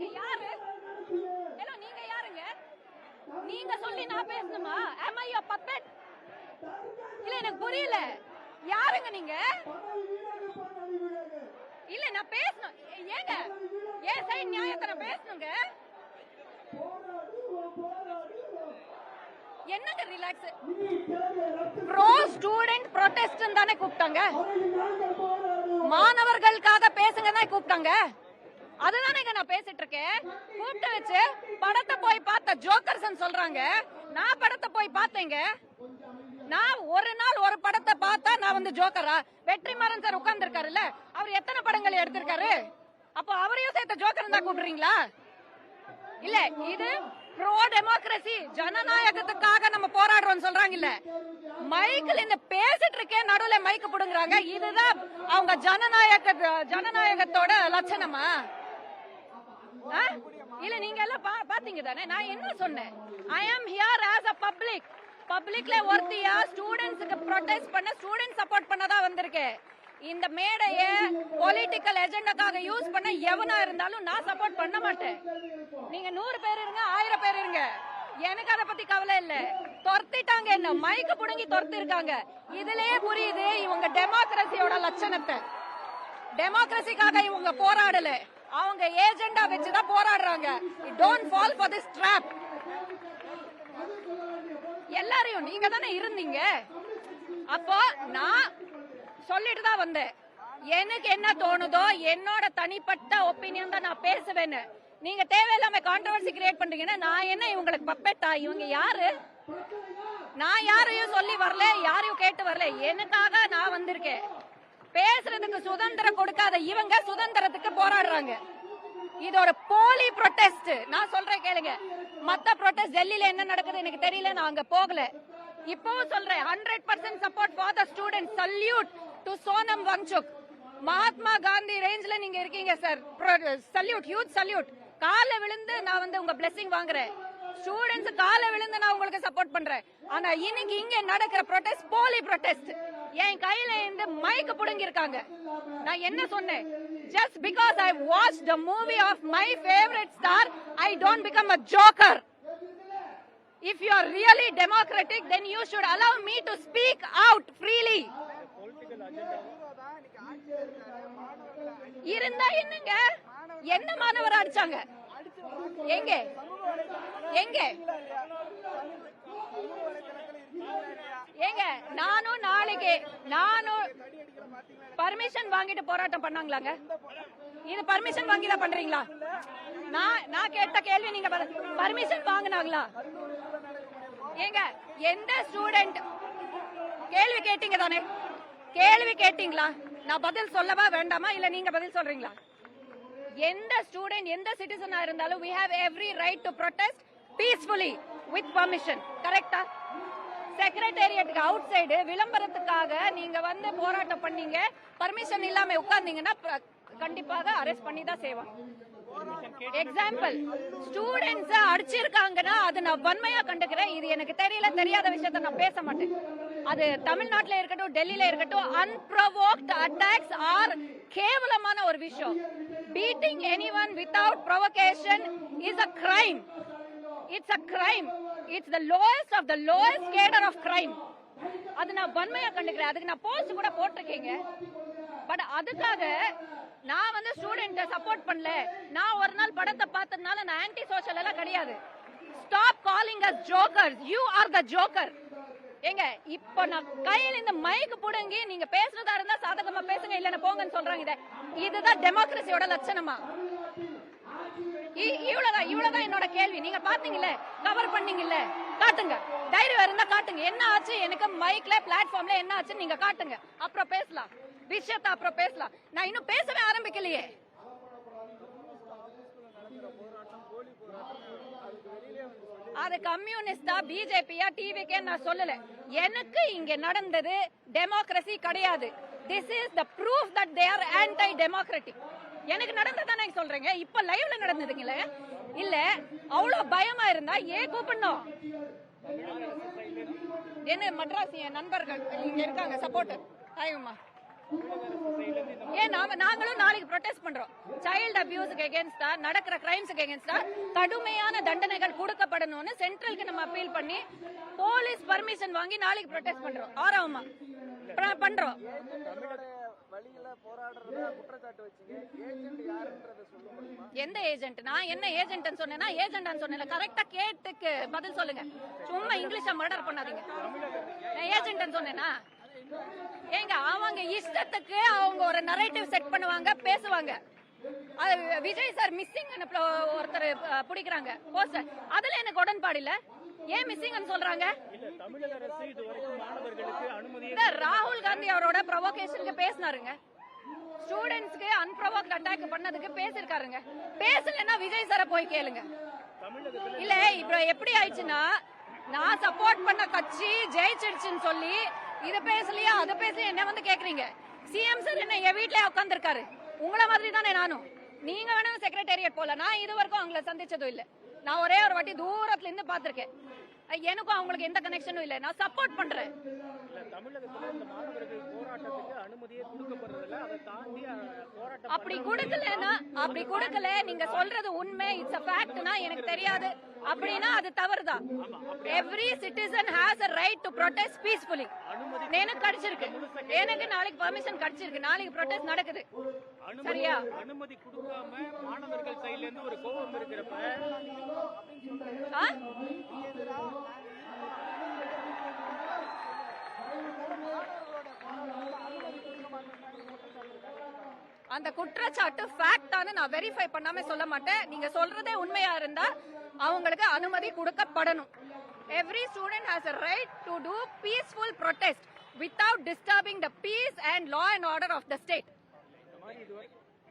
நீங்க யாரு? ஹலோ, நீங்க யாருங்க? நீங்க சொல்லி நான் பேசணுமா? am I your puppet? இல்ல எனக்கு புரியல. யாருங்க நீங்க? இல்ல நான் பேசணும். ஏங்க ஏன் சைடு நியாயத்தை நான் பேசணுங்க. என்னங்க ரிலாக்ஸ்? ப்ரோ ஸ்டூடெண்ட் ப்ரொடெஸ்ட் தானே கூப்பிட்டாங்க. மாணவர்களுக்காக பேசுங்க தான் கூப்பிட்டாங்க. அதுதானே நான் பேசிட்டு இருக்கேன். கூப்பிட்டு வச்சு படத்தை போய் பார்த்த ஜோக்கர்ஸ் சொல்றாங்க. நான் படத்தை போய் பார்த்தேங்க. நான் ஒரு நாள் ஒரு படத்தை பார்த்தா நான் வந்து ஜோக்கரா? வெற்றிமாறன் சார் உட்கார்ந்து இருக்காருல்ல, அவர் எத்தனை படங்கள் எடுத்திருக்காரு? அப்போ அவரையும் சேர்த்த ஜோக்கர் தான் கூப்பிடுறீங்களா? இல்ல, இது ப்ரோ டெமோக்ரசி, ஜனநாயகத்துக்காக நம்ம போராடுறோம் சொல்றாங்க. இல்ல, மைக்கில் இந்த பேசிட்டு இருக்கேன், நடுவுல மைக்கு புடுங்குறாங்க. இதுதான் அவங்க ஜனநாயகத்தோட லட்சணமா? இல்ல, நீங்க எல்லாம் பாத்தீங்க தானே நான் என்ன சொன்னேன்? ஐ ஆம் ஹியர் ஆஸ் அ பப்ளிக்ல ஒருத்தியா ஸ்டூடெண்ட்ஸ்க்கு ப்ரொடெஸ்ட் பண்ண, ஸ்டூடெண்ட் சப்போர்ட் பண்ணதா வந்திருக்கேன். இந்த மேடைய பொலிட்டிக்கல் எஜெண்டாக்காக யூஸ் பண்ண எவனா இருந்தாலும் நான் சப்போர்ட் பண்ண மாட்டேன். நீங்க 100 பேர் இருங்க, 1000 பேர் இருங்க, எனக்கு அதை பத்தி கவலை இல்ல. துரத்திட்டாங்க, என்ன மைக்கு புடுங்கி துரத்தி இருக்காங்க. இதுலயே புரியுது இவங்க டெமோக்ரஸியோட லட்சணத்தை. டெமோக்ரஸிக்காக இவங்க போராடல, அவங்க ஏஜெண்டா வச்சுதான் போராடுறாங்க. Don't fall for this drop. எல்லாரையும் நீங்க தானே இருந்தீங்க. அப்போ நான் சொல்லிட்டு தான் வந்தேன். எனக்கு என்ன தோணுதோ என்னோட தனிப்பட்ட ஒப்பீனியன் தான் நான் பேசுவேன்னு. நீங்க தேவையில்லாம கான்ட்ரோவர்சி கிரியேட் பண்றீங்கன்னா நான் என்ன இவங்களுக்கு பப்பெட்டா? இவங்க யாரு? நான் யாரையும் சொல்லி வரல, யாரையும் கேட்டு வரல. எனக்காக நான் வந்திருக்கேன். பேசுறதுக்கு சுதந்திரம் கொடுக்காத இவங்க சுதந்திரத்துக்கு போராடுறாங்க. இது ஒரு போலி ப்ரொடெஸ்ட். நான் சொல்றேன் கேளுங்க. மத்த ப்ரொடெஸ்ட் டெல்லியில என்ன நடக்குது எனக்கு தெரியல, நான் அங்க போகல. இப்பவும் சொல்றேன், 100% support for the student. Salute to Sonam Wangchuk. Mahatma Gandhi ரேஞ்ச்ல நீங்க இருக்கீங்க சார். Salute, huge salute. கால விழுந்து நான் வந்து உங்க பிளெஸிங் வாங்குறேன். ஸ்டூடெண்ட்ஸ் கால விழுந்து நான் உங்களுக்கு சப்போர்ட் பண்றேன். ஆனா இன்னைக்கு இங்க நடக்கிற ப்ரொடெஸ்ட் போலி ப்ரொடெஸ்ட். என் கையில இருந்து மைக் புடுங்கி இருக்காங்க. நான் என்ன சொன்னேன்? Just because I watched the movie of my favorite star, I don't become a joker. If you are really democratic, then you should allow me to speak out freely. இருந்தா என்னங்க? என்ன மாணவர் அடிச்சாங்க? எங்க எங்க ஏங்க? நானும் பர்மிஷன் வாங்கிட்டு போராட்டம் பண்ணாங்களாங்க? இது பர்மிஷன் வாங்கி தான் பண்றீங்களா? நான் கேட்ட கேள்வி நீங்க பர்மிஷன் வாங்கினாங்களா? ஏங்க, எந்த ஸ்டூடெண்ட் கேள்வி கேட்டீங்க தானே? கேள்வி கேட்டீங்களா? நான் பதில் சொல்லவா வேண்டாமா? இல்ல நீங்க பதில் சொல்றீங்களா? எந்த ஸ்டூடெண்ட், எந்த சிட்டிசனா இருந்தாலும் we have every right to protest peacefully with permission. கரெக்டா? செக்ரட்டேரியட்டுக்கு அவுட் சைடு விளம்பரத்துக்காக நீங்க வந்து போராட்டம் பண்ணீங்க, பர்மிஷன் இல்லாம உட்கார்ந்தீங்கன்னா கண்டிப்பாக அரெஸ்ட் பண்ணி தான் செய்வாங்க. எக்ஸாம்பிள், ஸ்டூடெண்ட்ஸ் அடிச்சிருக்காங்கன்னா அது நான் வன்மையா கண்டுக்கிறேன். இது எனக்கு தெரியல, தெரியாத விஷயத்த நான் பேச மாட்டேன். அது தமிழ்நாட்டில இருக்கட்டும், டெல்லியில இருக்கட்டும், அன்ப்ரொவோக்ட் அட்டாக்ஸ் ஆர் கேவலமான ஒரு விஷயம். Beating anyone without provocation is a crime. It's a crime. It's the lowest of the lowest cadre of crime. அது நான் வன்மையா கண்டுக்கிறேன். அதுக்கு நான் போஸ்ட் கூட போட்டிருக்கேங்க. பட் அதுக்காக நான் வந்து ஸ்டூடெண்ட் சப்போர்ட் பண்ணல, நான் ஒரு நாள் படத்தை பார்த்ததுனால நான் ஆன்டி சோஷியல் எல்லாம் கிடையாது. Stop calling us jokers. You are the joker. ஏங்க, இப்ப நான் கையில இந்த மைக் புடுங்கி நீங்க பேசுறதா இருந்தா சாதகமா பேசுங்க, இல்லன்னா போங்கன்னு சொல்றாங்க. இதுதான் டெமோக்ரஸியோட லட்சணமா? இவ்வளவுதான் என்னோட கேள்வி. நீங்க பாத்தீங்கல்ல, கவர் பண்ணீங்கல்ல, காட்டுங்க. தைரியம் இருந்தா காட்டுங்க. என்ன ஆச்சு எனக்கு மைக்ல, பிளாட்ஃபார்ம்ல என்ன ஆச்சு நீங்க காட்டுங்க. அப்புறம் பேசலாம் விஷயத்தை, அப்புறம் பேசலாம். நான் இன்னும் பேசவே ஆரம்பிக்கலையே. அது கம்யூனிஸ்டா, பிஜேபியா, டிவிகே நான் சொல்லல. எனக்கு இங்க நடந்தது டெமோக்ரஸி கிடையாது. This is the proof that they are anti-democratic. எனக்கு நடந்ததானே சொல்றேங்க. இப்ப லைவ்ல நடந்ததுங்களே. இல்ல அவ்வளவு பயமா இருந்தா ஏன் கூப்பிடணும்? என்ன மட்ராஸ் என் நண்பர்கள் இங்க இருக்காங்க, சப்போர்ட்டர். ஹாய்மா, ஏன் நாங்களும் நாளைக்கு ப்ரொடெஸ்ட் பண்றோம். சைல்ட் அபியூஸுக்கு எகென்ஸ்டா, நடக்கிற கிரைம்ஸுக்கு எகென்ஸ்டா கடுமையான தண்டனைகள் கொடுக்கப்படணும்னு சென்ட்ரலுக்கு நம்ம அப்பீல் பண்ணி போலீஸ் பர்மிஷன் வாங்கி நாளைக்கு ப்ரொடெஸ்ட் பண்றோம். ஆரவமா பண்றோம். எந்த ஏஜென்ட்? நான் என்ன ஏஜென்ட் சொன்னேன்னா ஏஜென்ட் சொன்னேன். கரெக்டா கேட்டுக்கு பதில் சொல்லுங்க. சும்மா இங்கிலீஷ்ல மர்டர் பண்ணாதீங்க. நான் ஏஜென்ட் சொன்னேனா? ஏங்க அவங்க இஷ்டத்துக்கு அவங்க ஒரு நரேட்டிவ் செட் பண்ணுவாங்க, பேசுவாங்க. அது விஜய் சார் மிஸ்ஸிங் ஒருத்தர் பிடிக்கிறாங்க போஸ்டர், அதுல எனக்கு உடன்பாடு இல்ல. ஏன் மிஸ்ஸிங் சொல்றாங்க? ராகுல் காந்தி அவரோட ப்ரொவோகேஷனுக்கு பேசினாருங்க. ஸ்டூடெண்ட்ஸ்க்கு அன்ப்ரொவோக்ட் அட்டாக் பண்ணதுக்கு பேசிருக்காருங்க. பேசலன்னா விஜய் சார போய் கேளுங்க. இல்ல இப்ப எப்படி ஆயிடுச்சுன்னா, நான் சப்போர்ட் பண்ண கட்சி ஜெயிச்சிடுச்சுன்னு சொல்லி இத பேசலையா அத பேசலையா என்ன வந்து கேக்குறீங்க? சிஎம் சார் என்ன என் வீட்லயே உட்கார்ந்து இருக்காரு. உங்களை மாதிரி தானே நானும். நீங்க வேணும் செக்ரட்டேரியட் போல. நான் இது வரைக்கும் அவங்கள சந்திச்சதும் இல்ல. நான் ஒரே ஒரு வாட்டி தூரத்துல இருந்து பாத்திருக்கேன். எனக்கும் அவங்களுக்கு எந்த கனெக்ஷனும் இல்ல. நான் சப்போர்ட் பண்றேன். அப்படி கொடுக்கல நீங்க சொல்றது உண்மை, இட்ஸ் a factனா எனக்கு தெரியாது அப்படின்னா அது தவறுதான். Every citizen has a right to protest peacefully. எனக்கு கிடைச்சிருக்கு. எனக்கு நாளைக்கு பெர்மிஷன் கிடைச்சிருக்கு. நாளைக்கு ப்ரொடெஸ்ட் நடக்குது. சரியா? அனுமதி கொடுக்காம மாணவர்கள் சைடுல இருந்து ஒரு கோபம் இருக்கிறப்ப அந்த குற்றச்சாட்டு ஃபேக்டானு நான் வெரிஃபை பண்ணாம சொல்ல மாட்டேன். நீங்க சொல்றதே உண்மையா இருந்தா அவங்களுக்கு அனுமதி கொடுக்கப்படணும். Every student has a right to do peaceful protest without disturbing the peace and law and order of the state.